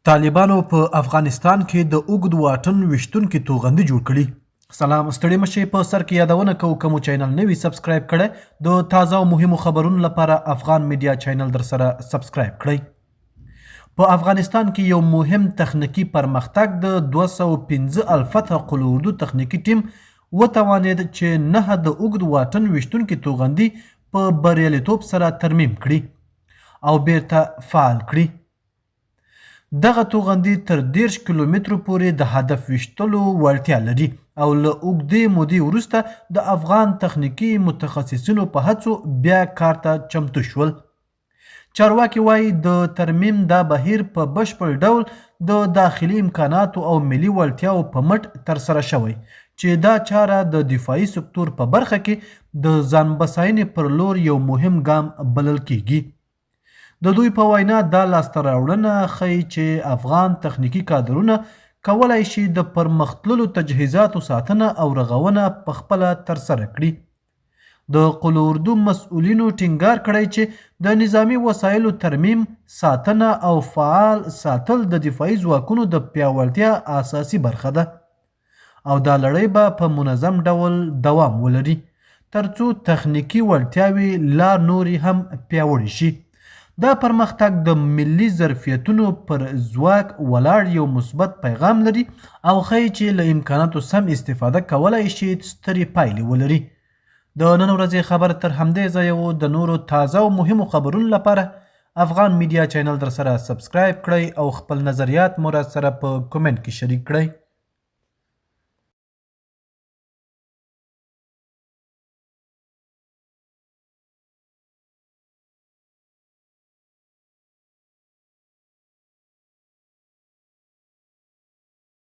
طالبانو په افغانستان کې د اوږد واټن ویشتونکي توغندي جوړ کړي. سلام، ستړي مشئ. په سر کې یادونه کوو که مو چینل نه وي سبسکرایب کړی، د تازه او مهمو خبرونو لپاره افغان میډیا چینل در سره سبسکرایب کړئ. په افغانستان کې یو مهم تخنیکي پرمختګ د 215 الفتح قل اردو تخنیکي ټیم وتوانید چې 9 د اوږد واټن ویشتونکي توغندي په بریالیتوب سره ترمیم کړي او بیرته فعال کړي. دغه توغندي تر 10 کیلومترو پورې د هدف ویشتلو وړتیا لري او له اوږدې مودې وروسته د افغان تخنیکي متخصصینو په هڅو بیا کار ته چمتو شول. چارواکي وایي د ترمیم دا بهیر په بشپړ ډول د داخلي امکاناتو او ملي وړتیاو په مټ ترسره شوی چې دا چاره د دفاعي سکتور په برخه کې د ځان بساینې پر لور یو مهم ګام بلل کیږي. د دوی په وینا دا لاسته راوړنه ښیي چې افغان تخنیکي کادرونه کولی شي د پرمختللو تجهیزاتو ساتنه او رغونه په خپله ترسره کړي. د قل اردو مسؤلینو ټینګار کړی چې د نظامي وسایلو ترمیم، ساتنه او فعال ساتل د دفاعي ځواکونو د پیاوړتیا اساسي برخه ده او دا لړۍ به په منظم ډول دوام ولري ترڅو تخنیکي وړتیاوې لا نورې هم پیاوړې شي. دا پرمختګ د ملي ظرفیتونو پر ځواک ولاړ یو مثبت پیغام لري او ښیي چې له امکاناتو سم استفاده کولی شي سترې پایلې ولري. د نن ورځې خبر تر همدې ځایه و. د نورو تازه او مهمو خبرونو لپاره افغان میډیا چینل در سره سبسکرایب کړئ او خپل نظریات مو را سره په کومنټ کې شریک کړئ.